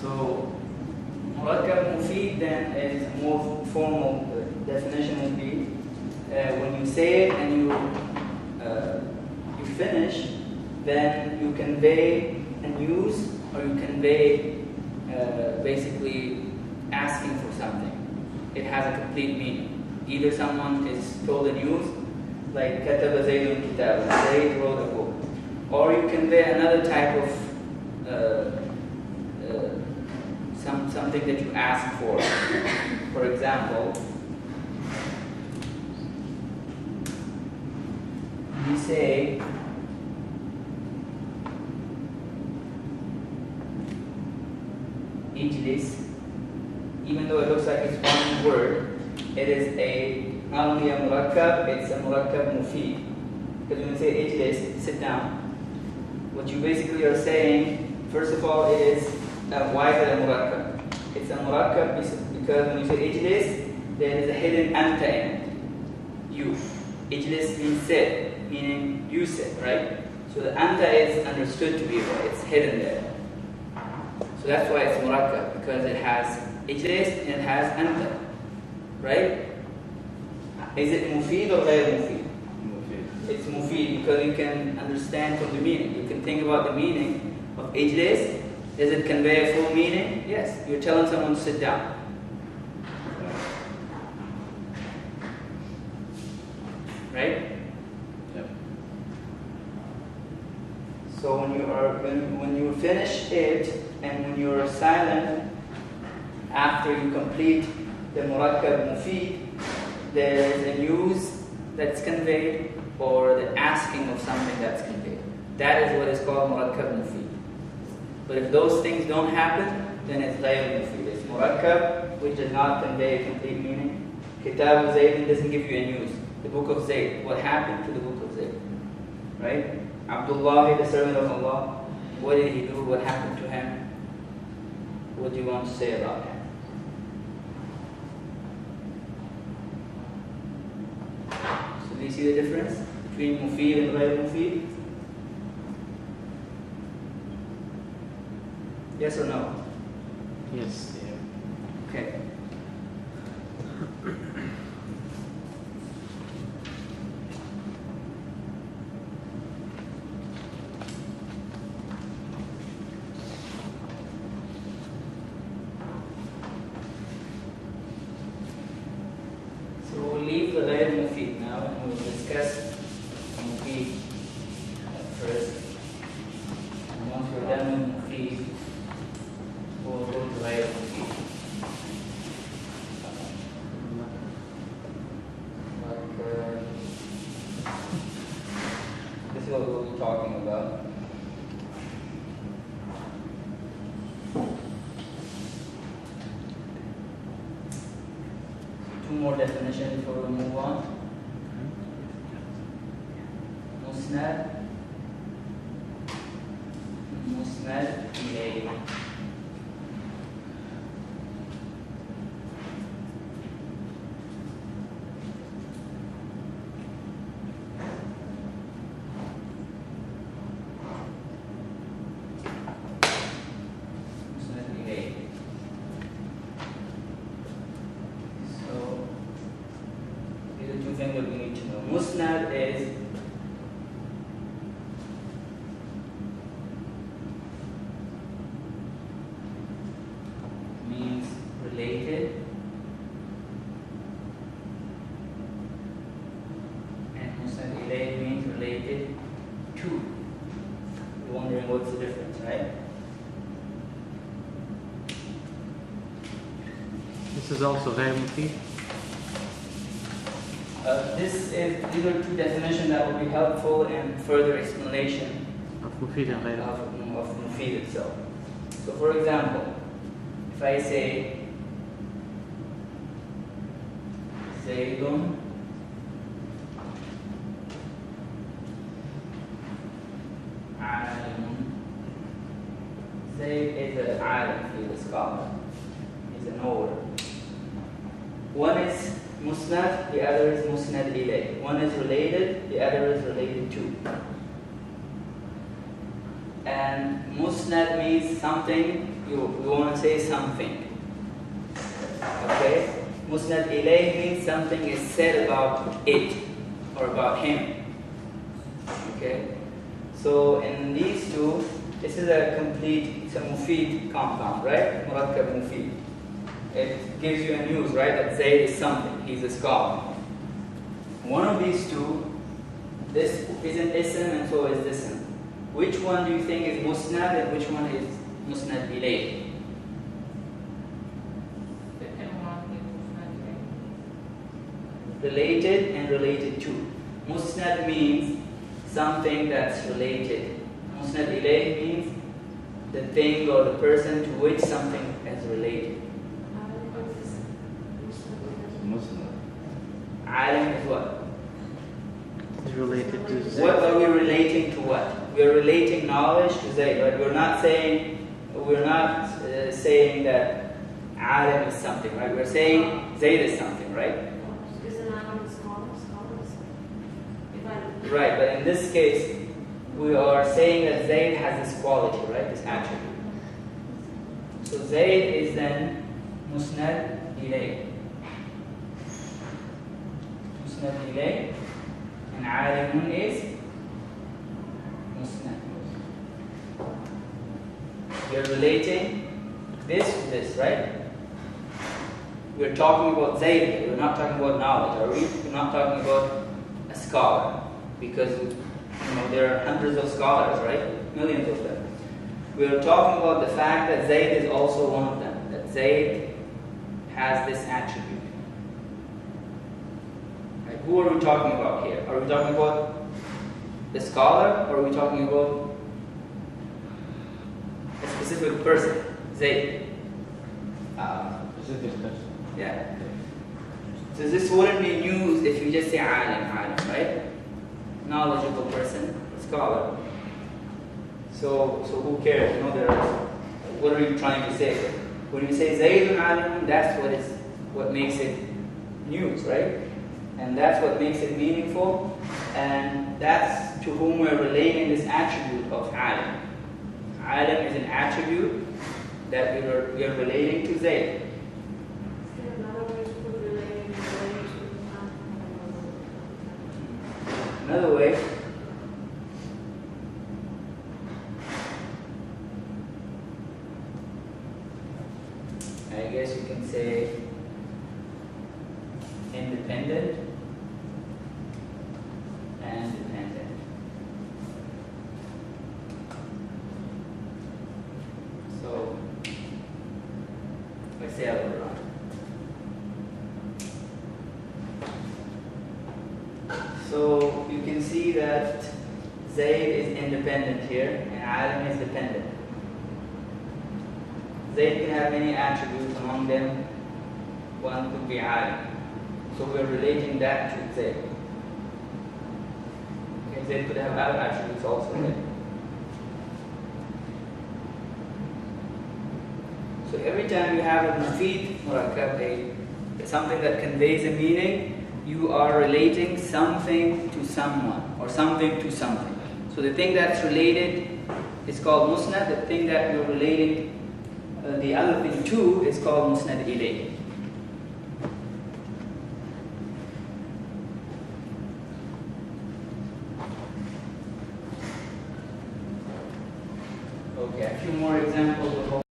So, murakkab mufid then is a more formal definition would be when you say it and you finish, then you convey a news, or you convey basically asking for something. It has a complete meaning. Either someone is told the news, like kataba Zaydun kitab, Zayd wrote a book, or you convey another type of something that you ask for. For example, you say ijlis, even though it looks like it's one word, it is not only a murakkab, it's a murakkab mufid. Because when you say ijlis, sit down, what you basically are saying, first of all, it is why is it a murakkab? It's a murakkab because when you say ijlis, there is a hidden anta in it. You. Ijlis means sit, meaning you sit, right? So the anta is understood to be there, it's hidden there. So that's why it's murakkab, because it has ijlis and it has anta, right? Is it mufid or ghayr mufid? Mufid. It's mufid because you can understand from the meaning. You can think about the meaning of ijlis. Does it convey a full meaning? Yes. You're telling someone to sit down. Right? Yep. So when you finish it and when you're silent after you complete the murakkab mufid, there is a news that's conveyed or the asking of something that's conveyed. That is what is called murakkab mufid. But if those things don't happen, then it's ghayr mufid. It's murakkab, which does not convey a complete meaning. Kitab Zayd doesn't give you a news. The book of Zayd, what happened to the book of Zayd? Right? Abdullah, the servant of Allah, what did he do? What happened to him? What do you want to say about him? So do you see the difference between mufid and ghayr mufid? Yes or no? Yes. Okay. So we'll leave the ghayr mufid now and we'll discuss mufid first. And once we're done with mufid, we'll go to ghayr mufid. This is what we'll be talking about. Two more definitions before we move on. Musnad. Musnad ilayh. Musnad is means related, and musnad ilayh means related to. You're wondering what's the difference, right? This is also ghayr mufid. These are two definitions that will be helpful in further explanation of mufid and ghayr of mufid itself. So, for example, if I say Zaydun alimun. Zayd is an alim, he is a scholar, he's a knower. One is musnad, the other is musnad ilayh. One is related, the other is related to. And musnad means something, you want to say something. Okay? Musnad ilayh means something is said about it or about him. Okay? So in these two, this is a complete, it's a mufid compound, right? Murakkab mufid. It gives you a news, right? That Zayd is something, he's a scholar. One of these two, this is an ism and so is this one. Which one do you think is musnad and which one is musnad ilayh? Related and related to. Musnad means something that's related. Musnad ilayh means the thing or the person to which something is related. Alim is what? It's related to Zayd. What are we relating to what? We are relating knowledge to Zayd, but we're not saying that Alim is something, right? We're saying Zayd is something, right? Right, but in this case, we are saying that Zayd has this quality, right? This attribute. So Zayd is then musnad ilayh. Musnad ilayh. And alimun is musnad. We are relating this to this, right? We're talking about Zayd here. We're not talking about knowledge, are we? We're not talking about a scholar. Because there are hundreds of scholars, right? Millions of them. We are talking about the fact that Zayd is also one of them. That Zayd has this attribute. Right? Who are we talking about here? Are we talking about the scholar or are we talking about a specific person? Zayd. Yeah. So this wouldn't be news if you just say alim, right? Knowledgeable person, scholar. So who cares? What are you trying to say? When you say Zaydun alim, that's what makes it news, right? And that's what makes it meaningful, and that's to whom we're relating this attribute of alim. Alim is an attribute that we are relating to Zayd. Another way, I guess you can say independent and dependent. So, let's say I will run. So you can see that Zayd is independent here and Alim is dependent. Zayd can have many attributes, among them one could be Alim. So we're relating that to Zayd. Okay, Zayd could have other attributes also. Right? So every time you have a mufid murakkab, something that conveys a meaning, you are relating something to someone or something to something. So the thing that's related is called musnad. The thing that you're relating the other thing to is called musnad ilayh. Okay, a few more examples of